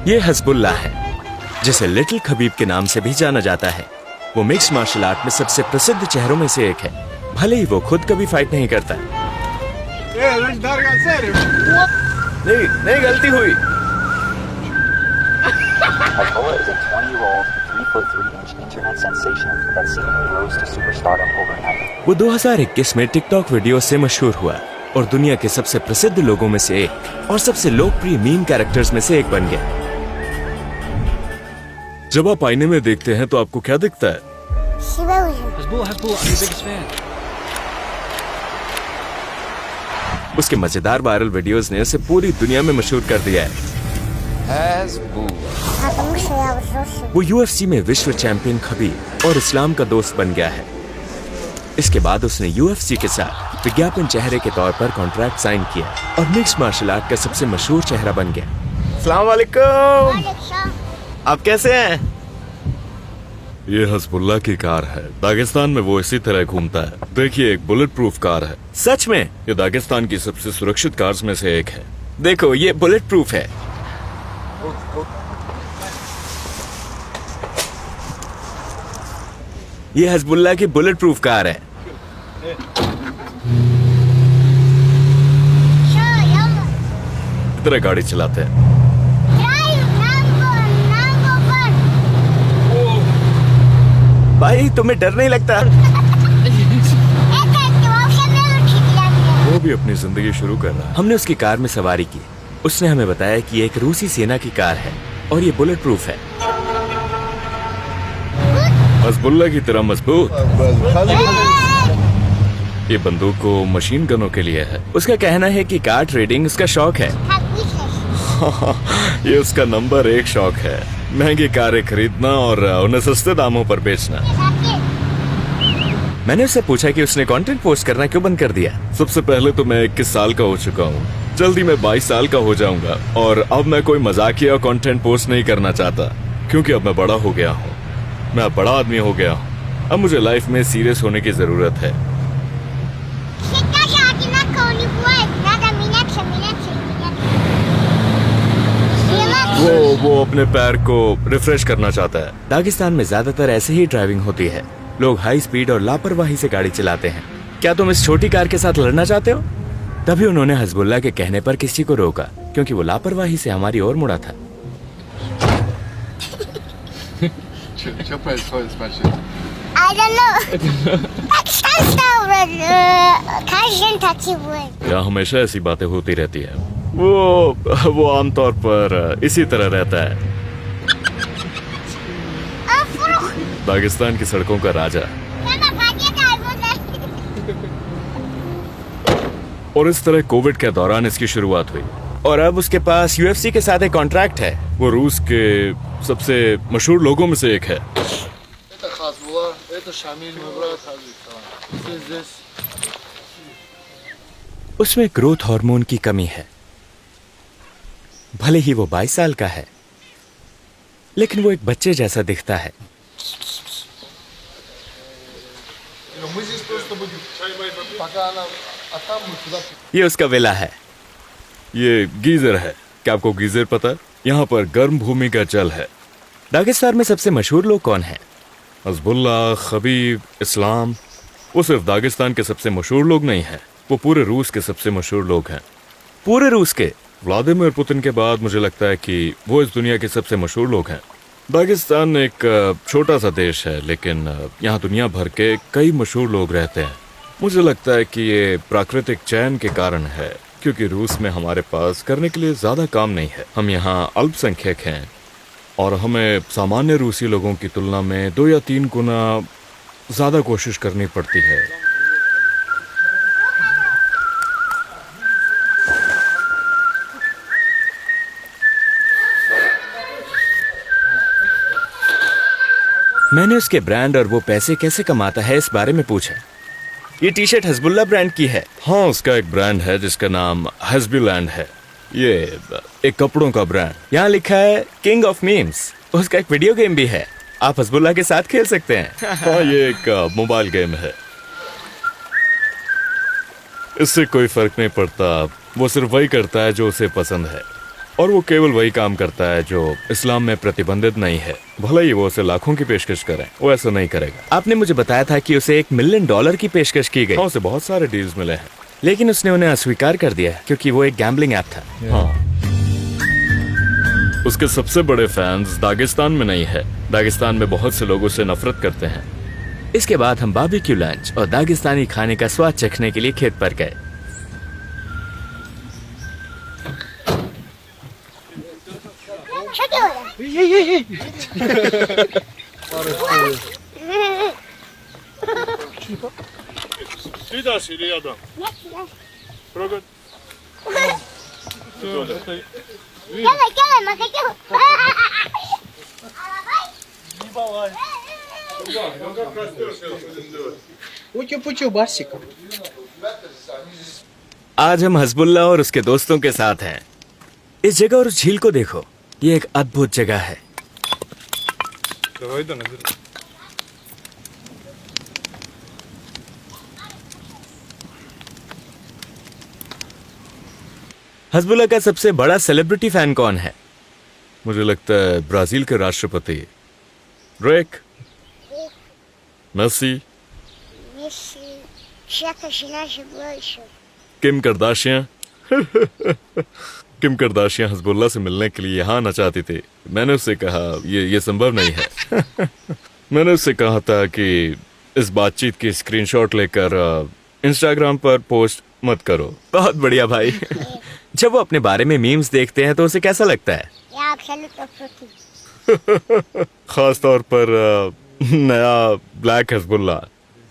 ये हज़बुल्लाह है, जिसे लिटिल खबीब के नाम से भी जाना जाता है। वो मिक्स्ड मार्शल आर्ट में सबसे प्रसिद्ध चेहरों में से एक है, भले ही वो खुद कभी फाइट नहीं करता। नहीं, गलती हुई। Hezbollah is a 20-year-old, 3'3" internet sensation that seemingly rose to superstardom overnight. वो 2021 में टिकटॉक वीडियो से मशहूर हुआ और दुनिया के सबसे प्रसिद्ध लोगों में से एक और सबसे लोकप्रिय मीम कैरेक्टर्स में से एक बन गया। जब आप आईने में देखते हैं तो आपको क्या दिखता है? उसके मजेदार वायरल वीडियोस ने उसे पूरी दुनिया में मशहूर कर दिया है। वो UFC में विश्व चैंपियन खबीब और इस्लाम का दोस्त बन गया है। इसके बाद उसने UFC के साथ विज्ञापन चेहरे के तौर पर कॉन्ट्रैक्ट साइन किया और मिक्स्ड मार्शल आर्ट का सबसे मशहूर चेहरा बन गया। अस्सलाम वालेकुम, आप कैसे हैं? ये हज़बुल्लाह की कार है। दागिस्तान में वो इसी तरह घूमता है। देखिए, एक बुलेट प्रूफ कार है। सच में? ये दागिस्तान की सबसे सुरक्षित कार्स में से एक है। देखो, ये बुलेट प्रूफ है। ये हज़बुल्लाह की बुलेट प्रूफ कार है। इस तरह गाड़ी चलाते हैं। भाई, तुम्हें डर नहीं लगता? वो भी अपनी जिंदगी शुरू कर रहा है। हमने उसकी कार में सवारी की। उसने हमें बताया कि ये एक रूसी सेना की कार है और ये बुलेट प्रूफ है। हज़बुल्लाह की तरह मजबूत। ये बंदूक को मशीन गनों के लिए है। उसका कहना है कि कार ट्रेडिंग उसका शौक है। ये उसका नंबर 1 शौक है, महंगी कारें खरीदना और उन्हें सस्ते दामों पर बेचना। मैंने उससे पूछा कि उसने कंटेंट पोस्ट करना क्यों बंद कर दिया। सबसे पहले तो मैं 21 साल का हो चुका हूँ, जल्दी मैं 22 साल का हो जाऊंगा और अब मैं कोई मजाकिया कंटेंट पोस्ट नहीं करना चाहता, क्योंकि अब मैं बड़ा हो गया हूँ। मैं अब बड़ा आदमी हो गया हूँ। अब मुझे लाइफ में सीरियस होने की जरूरत है। वो अपने पैर को रिफ्रेश करना चाहता है। दागिस्तान में ज्यादातर ऐसे ही ड्राइविंग होती है। लोग हाई स्पीड और लापरवाही से गाड़ी चलाते हैं। क्या तुम इस छोटी कार के साथ लड़ना चाहते हो? तभी उन्होंने हज़बुल्लाह के कहने पर किसी को रोका, क्योंकि वो लापरवाही से हमारी ओर मुड़ा था। यहाँ हमेशा ऐसी बातें होती रहती है। वो आमतौर पर इसी तरह रहता है। दागिस्तान की सड़कों का राजा। और इस तरह कोविड के दौरान इसकी शुरुआत हुई और अब उसके पास UFC के साथ एक कॉन्ट्रैक्ट है। वो रूस के सबसे मशहूर लोगों में से एक है। उसमें ग्रोथ हार्मोन की कमी है। भले ही वो 22 साल का है, लेकिन वो एक बच्चे जैसा दिखता है। ये उसका विला है। ये गीजर है। क्या आपको गीजर पता है? यहाँ पर गर्म भूमि का जल है। दागिस्तान में सबसे मशहूर लोग कौन हैं? हज़बुल्लाह, खबीब, इस्लाम। वो सिर्फ दागिस्तान के सबसे मशहूर लोग नहीं हैं, वो पूरे रूस के सबसे मशहूर लोग हैं। पूरे रूस के? व्लादिमीर पुतिन के बाद मुझे लगता है कि वो इस दुनिया के सबसे मशहूर लोग हैं। दागिस्तान एक छोटा सा देश है, लेकिन यहाँ दुनिया भर के कई मशहूर लोग रहते हैं। मुझे लगता है कि ये प्राकृतिक चयन के कारण है, क्योंकि रूस में हमारे पास करने के लिए ज्यादा काम नहीं है। हम यहाँ अल्पसंख्यक हैं और हमें सामान्य रूसी लोगों की तुलना में 2 या 3 गुना ज्यादा कोशिश करनी पड़ती है। मैंने उसके ब्रांड और वो पैसे कैसे कमाता है इस बारे में पूछा। ये टी शर्ट हज़बुल्लाह ब्रांड की है। हाँ, उसका एक ब्रांड है जिसका नाम हज़बीलैंड है। ये एक कपड़ों का ब्रांड। यहाँ लिखा है किंग ऑफ मीम्स। उसका एक वीडियो गेम भी है, आप हज़बुल्लाह के साथ खेल सकते हैं। हाँ, ये एक मोबाइल गेम है। इससे कोई फर्क नहीं पड़ता वो सिर्फ वही करता है जो उसे पसंद है, और वो केवल वही काम करता है जो इस्लाम में प्रतिबंधित नहीं है। भले ही वो उसे लाखों की पेशकश करे, वो ऐसा नहीं करेगा। आपने मुझे बताया था कि उसे $1 मिलियन की पेशकश की गई। हाँ, उसे बहुत सारे डील्स मिले हैं, लेकिन उसने उन्हें अस्वीकार कर दिया क्योंकि वो एक गैम्बलिंग ऐप था। हाँ, उसके सबसे बड़े फैंस दागिस्तान में नहीं है। दागिस्तान में बहुत से लोग उसे नफरत करते हैं। इसके बाद हम बारबेक्यू लंच और दागिस्तानी खाने का स्वाद चखने के लिए खेत पर गए। Путю-путю, Барсик. आज हम हजबुल्ला और उसके दोस्तों के साथ हैं। इस जगह और उस झील को देखो, ये एक अद्भुत जगह है। हजबुल्ला का सबसे बड़ा सेलिब्रिटी फैन कौन है? मुझे लगता है ब्राजील के राष्ट्रपति ड्रेक, मेसी, किम करदाशियां। किम करदाशियां हजबुल्ला से मिलने के लिए यहाँ आना चाहती थी। मैंने उससे कहा ये संभव नहीं है। मैंने उससे कहा था कि इस बातचीत की स्क्रीनशॉट लेकर इंस्टाग्राम पर पोस्ट मत करो। बहुत बढ़िया भाई। जब वो अपने बारे में मीम्स देखते हैं तो उसे कैसा लगता है? खास तौर पर नया ब्लैक हजबुल्ला,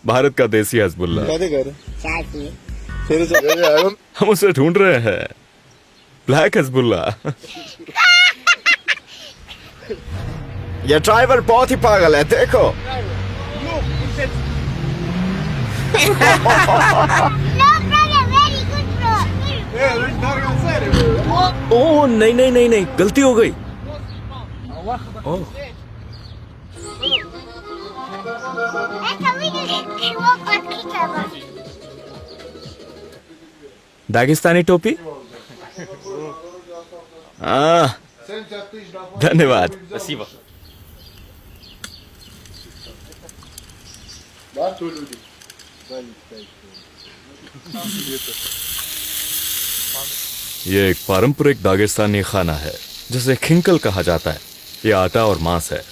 भारत का देसी हजबुल्ला। हम उसे ढूंढ रहे हैं, ब्लैक हजबुल्ला। ये ड्राइवर बहुत ही पागल है, देखो। ओह नहीं नहीं नहीं नहीं, गलती हो गई। ओह, दागिस्तानी टोपी। धन्यवाद। ये एक पारंपरिक दागिस्तानी खाना है जिसे खिंकल कहा जाता है। ये आटा और मांस है।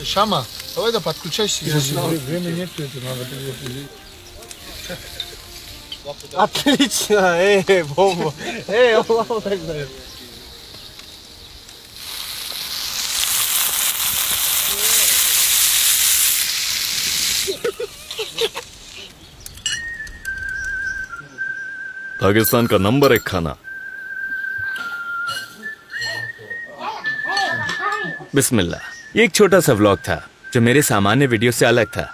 Шама, давай да подключайся. Времени нет, это надо. Отлично, бомба. Аллаху акбар. पाकिस्तान का नंबर 1 खाना। बिस्मिल्लाह। ये एक छोटा सा व्लॉग था जो मेरे सामान्य वीडियो से अलग था।